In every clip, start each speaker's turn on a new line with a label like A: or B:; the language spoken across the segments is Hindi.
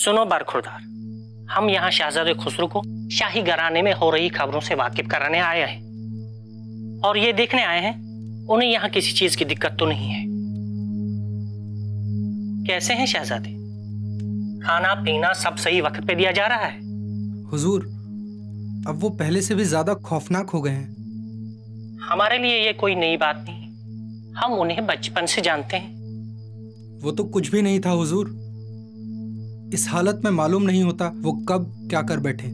A: सुनो बरखुरदार, हम यहाँ शहजादे खुसरो को शाही घराने में हो रही खबरों से वाकिफ कराने आए हैं और ये देखने आए हैं उन्हें यहाँ किसी चीज की दिक्कत तो नहीं है। कैसे हैं शहजादे? खाना पीना सब सही वक्त पे दिया जा रहा है?
B: हुजूर, अब वो पहले से भी ज्यादा खौफनाक हो गए हैं।
A: हमारे लिए ये कोई नई बात नहीं, हम उन्हें बचपन से जानते हैं।
B: वो तो कुछ भी नहीं था हुजूर। इस हालत में मालूम नहीं होता वो कब क्या कर बैठे।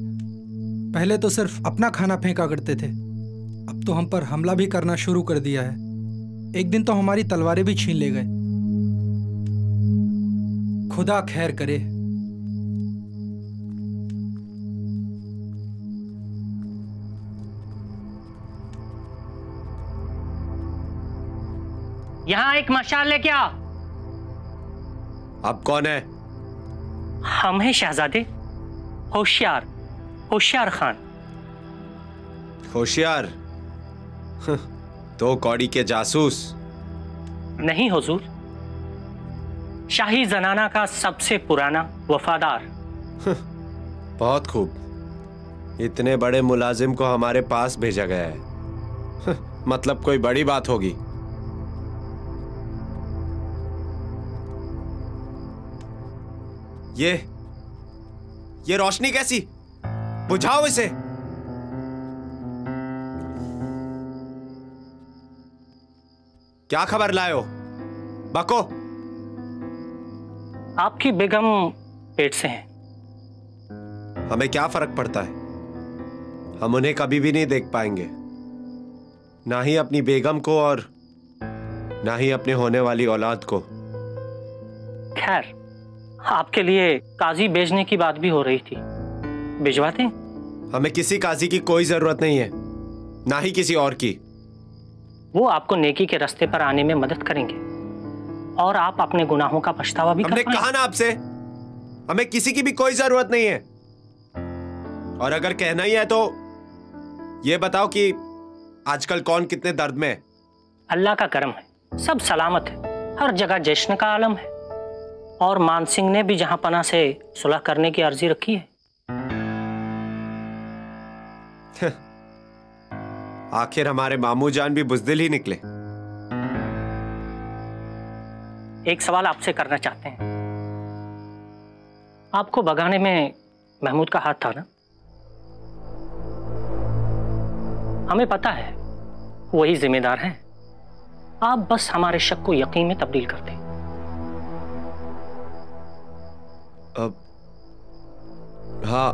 B: पहले तो सिर्फ अपना खाना फेंका करते थे, अब तो हम पर हमला भी करना शुरू कर दिया है। एक दिन तो हमारी तलवारें भी छीन ले गए। खुदा खैर करे।
A: यहाँ एक मशाल लेके आओ।
C: आप कौन है?
A: हम हैं शहजादे होशियार खान।
C: होशियार? तो कौड़ी के जासूस?
A: नहीं हुजूर, शाही जनाना का सबसे पुराना वफादार।
C: बहुत खूब, इतने बड़े मुलाजिम को हमारे पास भेजा गया है। मतलब कोई बड़ी बात होगी। ये रोशनी कैसी? बुझाओ इसे। क्या खबर लाए हो? बको।
A: आपकी बेगम पेट से हैं।
C: हमें क्या फर्क पड़ता है? हम उन्हें कभी भी नहीं देख पाएंगे, ना ही अपनी बेगम को और ना ही अपने होने वाली औलाद को।
A: खैर, आपके लिए काजी भेजने की बात भी हो रही थी, भिजवाते हैं?
C: हमें किसी काजी की कोई जरूरत नहीं है, ना ही किसी और की।
A: वो आपको नेकी के रास्ते पर आने में मदद करेंगे और आप अपने गुनाहों का पछतावा भी
C: हमने कहा ना आपसे, हमें किसी की भी कोई जरूरत नहीं है। और अगर कहना ही है तो ये बताओ कि आजकल कौन कितने दर्द में है?
A: अल्लाह का करम है, सब सलामत है, हर जगह जश्न का आलम है। और मान सिंह ने भी जहां पना से सुलह करने की अर्जी रखी है।
C: आखिर हमारे मामू जान भी बुज़दिल ही निकले।
A: एक सवाल आपसे करना चाहते हैं। आपको भगाने में महमूद का हाथ था ना? हमें पता है वही जिम्मेदार हैं। आप बस हमारे शक को यकीन में तब्दील कर दें।
C: हाँ,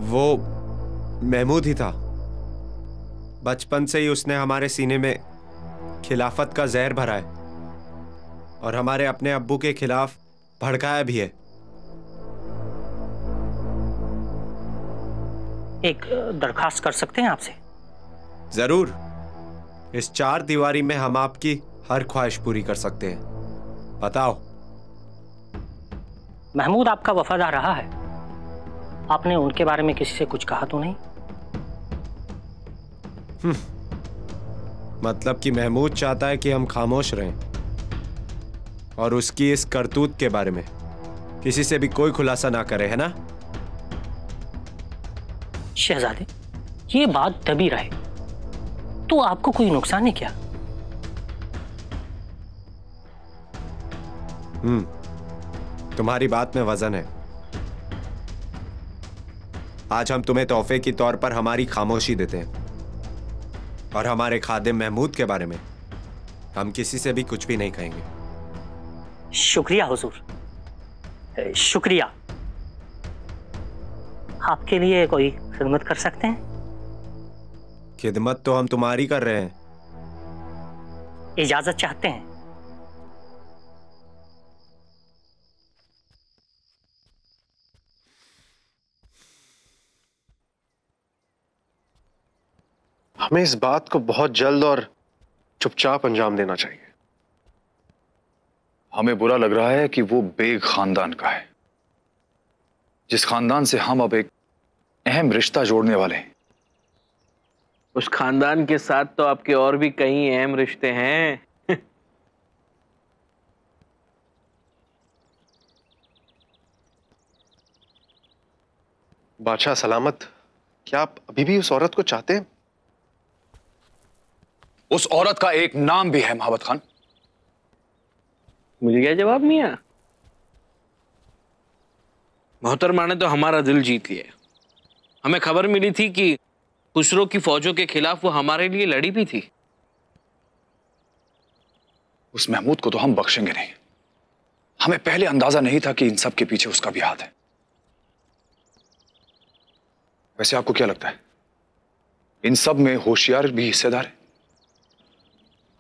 C: वो महमूद ही था। बचपन से ही उसने हमारे सीने में खिलाफत का जहर भरा है और हमारे अपने अब्बू के खिलाफ भड़काया भी है।
A: एक दरखास्त कर सकते हैं आपसे?
C: जरूर। इस 4 दीवारी में हम आपकी हर ख्वाहिश पूरी कर सकते हैं। बताओ।
A: महमूद आपका वफादार रहा है, आपने उनके बारे में किसी से कुछ कहा तो नहीं?
C: मतलब कि महमूद चाहता है कि हम खामोश रहें और उसकी इस करतूत के बारे में किसी से भी कोई खुलासा ना करे, है ना?
A: शहजादे, ये बात दबी रहे तो आपको कोई नुकसान नहीं क्या?
C: तुम्हारी बात में वजन है। आज हम तुम्हें तोहफे के तौर पर हमारी खामोशी देते हैं और हमारे खादिम महमूद के बारे में हम किसी से भी कुछ भी नहीं कहेंगे।
A: शुक्रिया हुजूर, शुक्रिया। आपके लिए कोई खिदमत कर सकते हैं?
C: खिदमत तो हम तुम्हारी कर रहे हैं।
A: इजाजत चाहते हैं?
D: हमें इस बात को बहुत जल्द और चुपचाप अंजाम देना चाहिए।
E: हमें बुरा लग रहा है कि वो बेग खानदान का है, जिस खानदान से हम अब एक अहम रिश्ता जोड़ने वाले हैं।
F: उस खानदान के साथ तो आपके और भी कई अहम रिश्ते हैं।
D: बादशाह सलामत, क्या आप अभी भी उस औरत को चाहते हैं?
E: उस औरत का एक नाम भी है महाबत खान।
F: मिल गया जवाब मियां। मोहतरमा ने तो हमारा दिल जीत लिया। हमें खबर मिली थी कि खुसरो की फौजों के खिलाफ वो हमारे लिए लड़ी भी थी।
E: उस महमूद को तो हम बख्शेंगे नहीं। हमें पहले अंदाजा नहीं था कि इन सब के पीछे उसका भी हाथ है। वैसे आपको क्या लगता है, इन सब में होशियार भी हिस्सेदार है?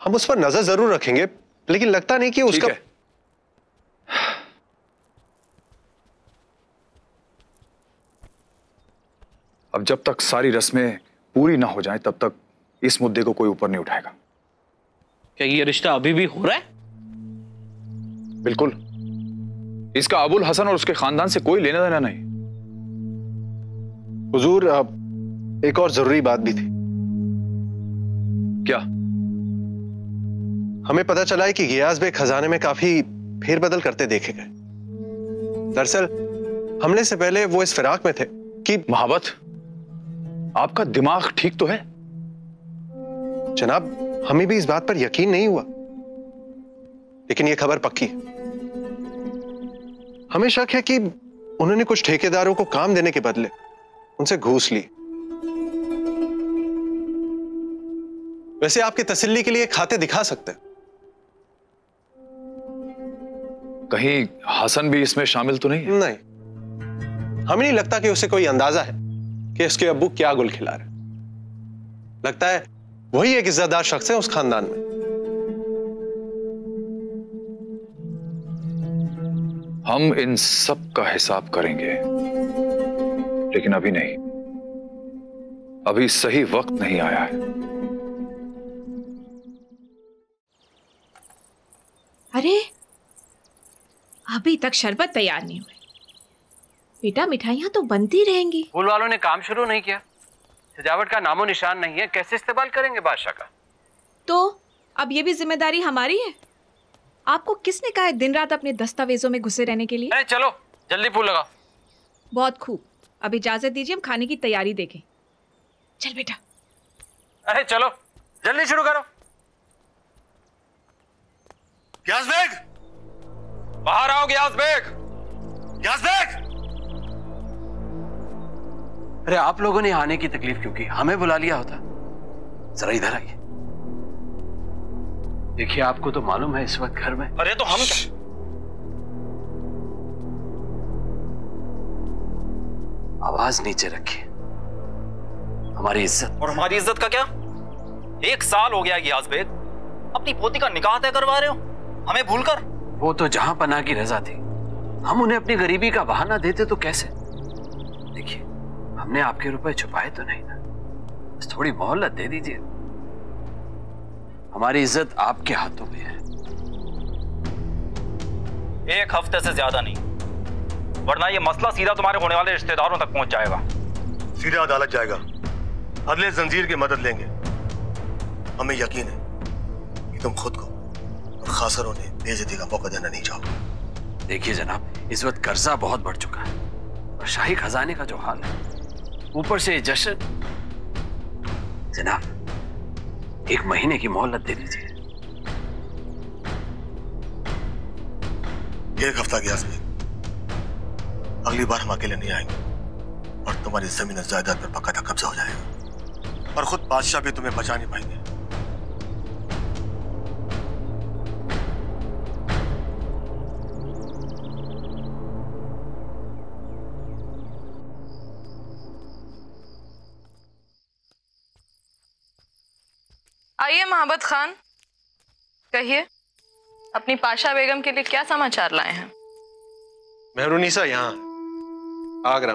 D: हम उस पर नजर जरूर रखेंगे, लेकिन लगता नहीं कि उसका।
E: अब जब तक सारी रस्में पूरी ना हो जाएं, तब तक इस मुद्दे को कोई ऊपर नहीं उठाएगा।
F: क्या ये रिश्ता अभी भी हो रहा है?
E: बिल्कुल। इसका अबुल हसन और उसके खानदान से कोई लेना देना नहीं।
D: हुजूर, एक और जरूरी बात भी थी।
E: क्या?
D: हमें पता चला है कि गियास बेग खजाने में काफी फेरबदल करते देखे गए। दरअसल हमले से पहले वो इस फिराक में थे कि।
E: महाबत, आपका दिमाग ठीक तो है?
D: जनाब, हमें भी इस बात पर यकीन नहीं हुआ, लेकिन यह खबर पक्की है। हमें शक है कि उन्होंने कुछ ठेकेदारों को काम देने के बदले उनसे घूस ली। वैसे आपकी तसल्ली के लिए खाते दिखा सकते हैं।
E: कहीं हसन भी इसमें शामिल तो नहीं है?
D: नहीं, हमें नहीं लगता कि उसे कोई अंदाजा है कि उसके अब्बू क्या गुल खिला रहे। लगता है वही एक इज्जतदार शख्स है उस खानदान में।
E: हम इन सब का हिसाब करेंगे, लेकिन अभी नहीं। अभी सही वक्त नहीं आया है।
G: अरे, अभी तक शरबत तैयार नहीं हुए। बेटा, मिठाइयां तो बनती रहेंगी।
H: फूल वालों ने काम शुरू नहीं किया, सजावट का नामो निशान नहीं है, कैसे इस्तेमाल करेंगे बादशाह का?
G: तो अब ये भी जिम्मेदारी हमारी है। आपको किसने कहा है दिन रात अपने दस्तावेजों में घुसे रहने के लिए?
H: अरे चलो जल्दी फूल लगाओ।
G: बहुत खूब, अब इजाजत दीजिए, हम खाने की तैयारी देखें। चल बेटा।
H: अरे चलो जल्दी शुरू करो।
I: गियास बेग,
H: बाहर आओ गियास बेग।
I: Geass bag.
H: अरे आप लोगों ने आने की तकलीफ क्यों की? हमें बुला लिया होता। जरा इधर आइए। देखिए, आपको तो मालूम है इस वक्त घर में।
I: अरे तो हम क्या?
H: आवाज नीचे रखिए। हमारी इज्जत।
I: और हमारी इज्जत का क्या? 1 साल हो गया गियास बेग, अपनी पोती का निकाह तय करवा रहे हो, हमें भूलकर।
H: वो तो जहां पनाह की रजा थी, हम उन्हें अपनी गरीबी का बहाना देते तो कैसे? देखिए, हमने आपके रुपए छुपाए तो नहीं ना, बस थोड़ी मोहलत दे दीजिए। हमारी इज्जत आपके हाथों में है।
I: 1 हफ्ते से ज्यादा नहीं, वरना ये मसला सीधा तुम्हारे होने वाले रिश्तेदारों तक पहुंच जाएगा।
J: सीधा अदालत जाएगा, अदले जंजीर की मदद लेंगे। हमें यकीन है कि तुम खुद को और खासर उन्हें बेइज्जती का मौका देना नहीं चाहोगे।
H: देखिए जनाब, इस वक्त कर्जा बहुत बढ़ चुका है और शाही खजाने का जो हाल है, ऊपर से जश्न। जनाब, 1 महीने की मोहलत दे दीजिए।
J: 1 हफ्ता गियास बेग, अगली बार हम अकेले नहीं आएंगे और तुम्हारी जमीन और जायदाद पर पक्का कब्जा हो जाएगा, और खुद बादशाह भी तुम्हें बचा नहीं पाएंगे।
K: आइए महाबत खान, कहिए अपनी पाशा बेगम के लिए क्या समाचार लाए हैं?
D: मेहरुनिसा यहाँ आगरा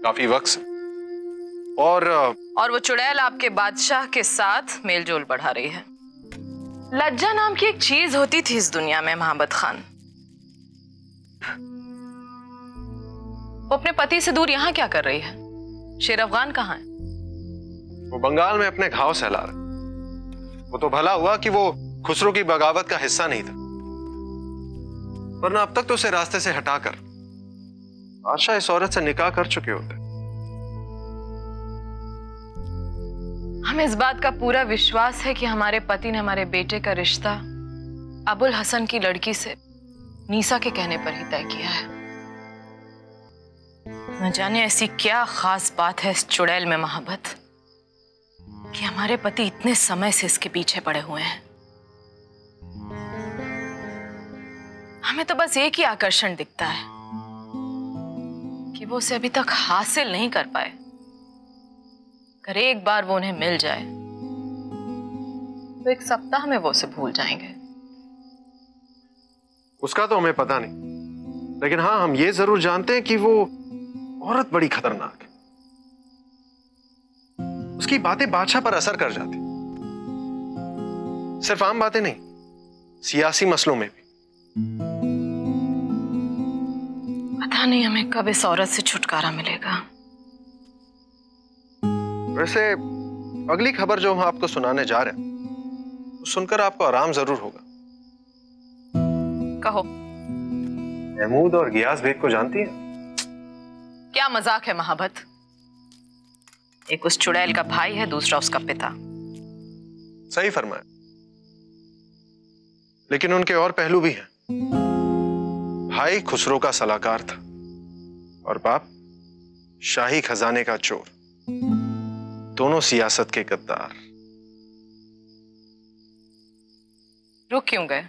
D: काफी वक्त से, और
K: वो चुड़ैल आपके बादशाह के साथ मेलजोल बढ़ा रही है। लज्जा नाम की एक चीज होती थी इस दुनिया में महाबत खान। वो अपने पति से दूर यहाँ क्या कर रही है? शेर अफगान कहाँ है?
D: वो बंगाल में अपने घाव सहला रहा। वो तो भला हुआ कि वो खुसरो की बगावत का हिस्सा नहीं था, वरना अब तक तो उसे रास्ते से हटाकर बादशाह इस औरत से निकाह कर चुके होते।
K: हमें इस बात का पूरा विश्वास है कि हमारे पति ने हमारे बेटे का रिश्ता अबुल हसन की लड़की से नीसा के कहने पर ही तय किया है। न जाने ऐसी क्या खास बात है इस चुड़ैल में मोहब्बत कि हमारे पति इतने समय से इसके पीछे पड़े हुए हैं। हमें तो बस एक ही आकर्षण दिखता है कि वो उसे अभी तक हासिल नहीं कर पाए। अगर एक बार वो उन्हें मिल जाए तो एक सप्ताह में वो उसे भूल जाएंगे।
D: उसका तो हमें पता नहीं, लेकिन हाँ हम ये जरूर जानते हैं कि वो औरत बड़ी खतरनाक है। उसकी बातें बादशाह पर असर कर जाती, सिर्फ आम बातें नहीं, सियासी मसलों में भी।
K: पता नहीं हमें कब इस औरत से छुटकारा मिलेगा।
D: वैसे अगली खबर जो हम आपको सुनाने जा रहे हैं वो सुनकर आपको आराम जरूर होगा।
K: कहो।
D: महमूद और गियास बेग को जानती हैं?
K: क्या मजाक है मोहब्बत? एक उस चुड़ैल का भाई है, दूसरा उसका पिता।
D: सही फरमाया, लेकिन उनके और पहलू भी हैं। भाई खुसरो का सलाहकार था और बाप शाही खजाने का चोर, दोनों सियासत के गद्दार।
K: रुक क्यों गए?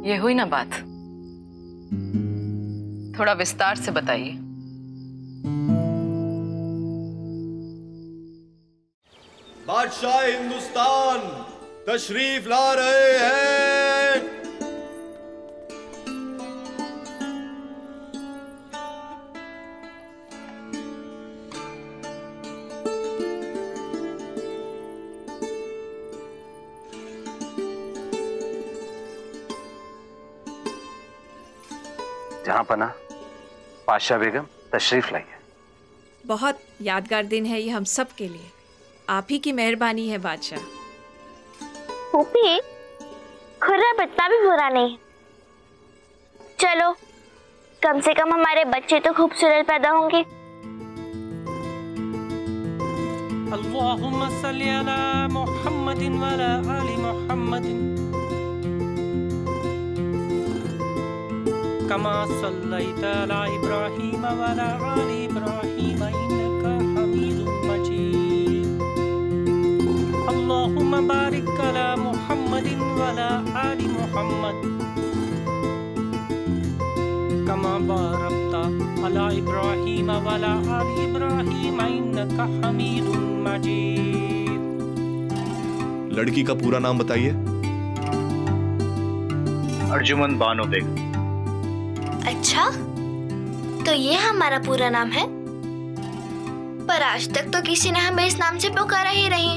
K: ये हुई ना बात, थोड़ा विस्तार से बताइए।
C: बादशाह हिंदुस्तान तशरीफ ला रहे हैं।
H: जहां पना पाशा बेगम तशरीफ लाई है।
L: बहुत यादगार दिन है ये हम सब के लिए। आप ही की मेहरबानी है बादशाह।
M: फूफी, खुर्रम इतना भी बुरा नहीं। चलो, कम से कम हमारे बच्चे तो खूबसूरत पैदा होंगे।
A: अल्लाहुम्मा सल्ली अला मुहम्मदिन व अला आलि मुहम्मदिन कमा सल्लैता अला इब्राहीम व अला आलि इब्राहीम इन्नका हमीदुम मजीद। अल्लाहुम्मा बारिक अला मुहम्मदिन व अला आलि मुहम्मद कमा बारकता अला इब्राहीम व अला आलि इब्राहीम इन्नका हमीदुम मजीद।
N: लड़की का पूरा नाम बताइए।
O: अर्जुमन बानो बेगम।
M: अच्छा, तो ये हमारा पूरा नाम है? पर आज तक तो किसी ने हमें इस नाम से पुकारा ही नहीं।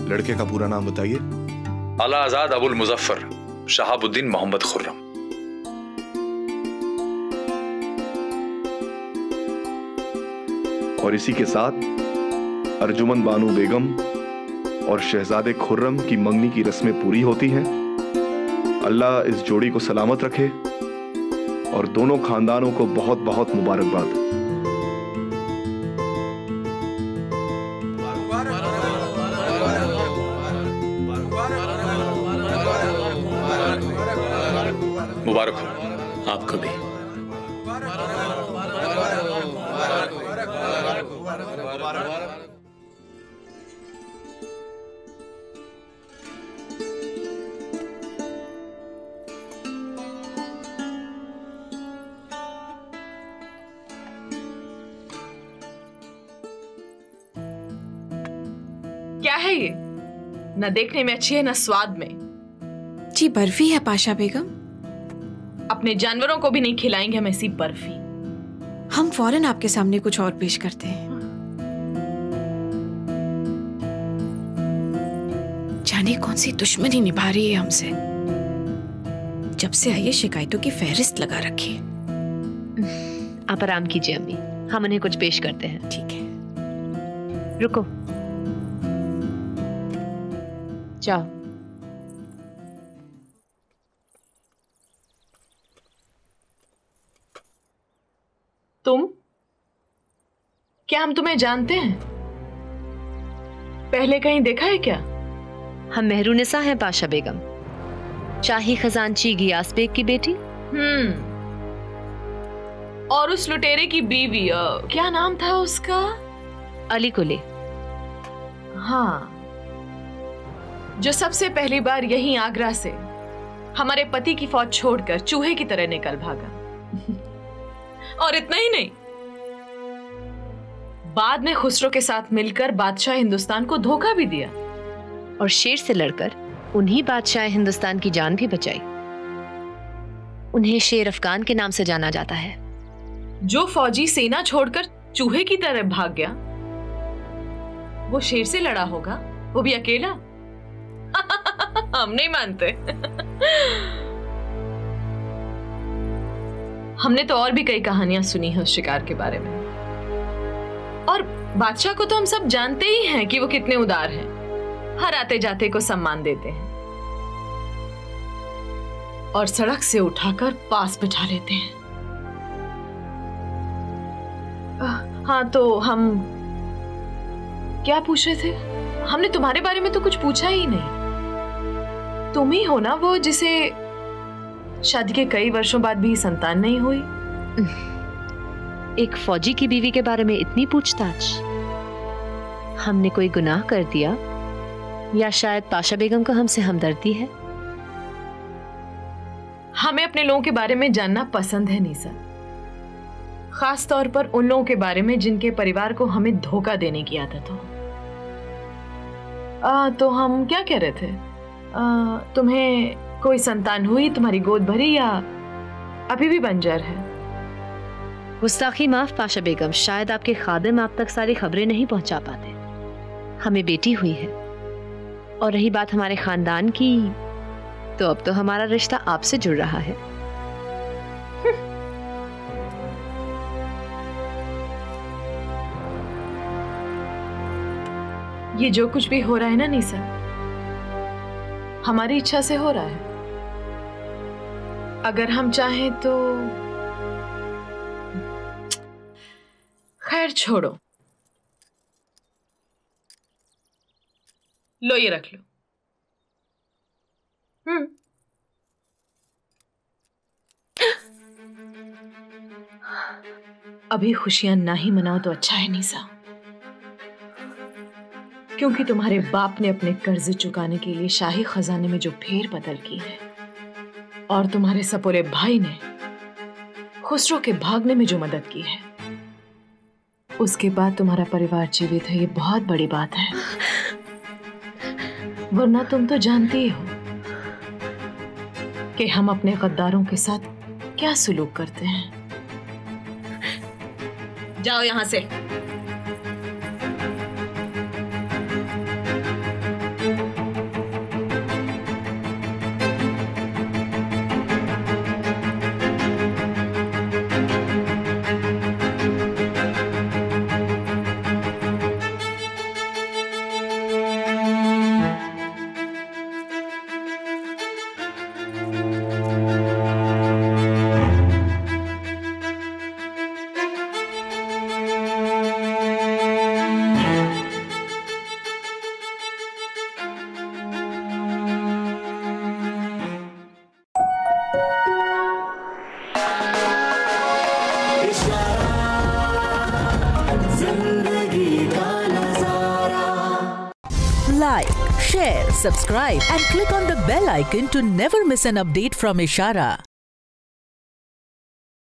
N: लड़के का पूरा नाम बताइए।
E: आला आजाद अबुल मुजफ्फर शहाबुद्दीन मोहम्मद खुर्रम।
N: और इसी के साथ अर्जुमन बानो बेगम और शहजादे खुर्रम की मंगनी की रस्में पूरी होती हैं। अल्लाह इस जोड़ी को सलामत रखे और दोनों खानदानों को बहुत बहुत मुबारकबाद।
E: मुबारक हो
F: आपको भी।
K: क्या है ये? न देखने में अच्छी है न स्वाद में।
L: जी बर्फी है पाशा बेगम।
K: अपने जानवरों को भी नहीं खिलाएंगे हम ऐसी बर्फी।
L: हम फौरन आपके सामने कुछ और पेश करते हैं। जाने कौन सी दुश्मनी निभा रही है हमसे। जब से आई है शिकायतों की फहरिस्त लगा रखी है।
P: आप आराम कीजिए अम्मी, हम उन्हें कुछ पेश करते हैं।
L: ठीक है,
P: रुको, जाओ।
G: तुम? क्या हम तुम्हें जानते हैं? पहले कहीं देखा है क्या?
P: हम मेहरुनिसा हैं पाशा बेगम, शाही खजांची गियास बेग की बेटी।
G: और उस लुटेरे की बीवी, क्या नाम था उसका?
P: अली कुले।
G: हाँ, जो सबसे पहली बार यहीं आगरा से हमारे पति की फौज छोड़कर चूहे की तरह निकल भागा। और इतना ही नहीं, बाद में खुसरो के साथ मिलकर बादशाह हिंदुस्तान को धोखा भी दिया
P: और शेर से लड़कर उन्हीं बादशाह हिंदुस्तान की जान भी बचाई। उन्हें शेर अफगान के नाम से जाना जाता है।
G: जो फौजी सेना छोड़कर चूहे की तरह भाग गया, वो शेर से लड़ा होगा, वो भी अकेला। हम नहीं मानते। हमने तो और भी कई कहानियां सुनी हैं उस शिकार के बारे में। और बादशाह को तो हम सब जानते ही हैं कि वो कितने उदार हैं, हर आते जाते को सम्मान देते हैं और सड़क से उठाकर पास बिठा लेते हैं। हाँ, तो हम क्या पूछ रहे थे? हमने तुम्हारे बारे में तो कुछ पूछा ही नहीं। तुम ही हो ना वो जिसे शादी के कई वर्षों बाद भी संतान नहीं हुई?
P: एक फौजी की बीवी के बारे में इतनी पूछताछ? हमने कोई गुनाह कर दिया या शायद पाशा बेगम को हमसे हमदर्दी है?
G: हमें अपने लोगों के बारे में जानना पसंद है नीसा, खास तौर पर उन लोगों के बारे में जिनके परिवार को हमें धोखा देने की आदत हो। तो हम क्या कह रहे थे? तुम्हें कोई संतान हुई, तुम्हारी गोद भरी, या अभी भी बंजर है?
P: गुस्ताखी माफ पाशा बेगम, शायद आपके खादिम आप तक सारी खबरें नहीं पहुंचा पाते। हमें बेटी हुई है, और रही बात हमारे खानदान की, तो अब तो हमारा रिश्ता आपसे जुड़ रहा है।
G: ये जो कुछ भी हो रहा है ना नीसा, हमारी इच्छा से हो रहा है। अगर हम चाहें तो खैर छोड़ो, लो ये रख लो। अभी खुशियां ना ही मनाओ तो अच्छा है नीसा, क्योंकि तुम्हारे बाप ने अपने कर्ज चुकाने के लिए शाही खजाने में जो फेर बदल की है, और तुम्हारे सपोरे भाई ने खुसरो के भागने में जो मदद की है, उसके बाद तुम्हारा परिवार जीवित है, ये बहुत बड़ी बात है। वरना तुम तो जानती ही हो कि हम अपने गद्दारों के साथ क्या सुलूक करते हैं। जाओ यहां से।
Q: Like, share, subscribe and click on the bell icon to never miss an update from Ishara.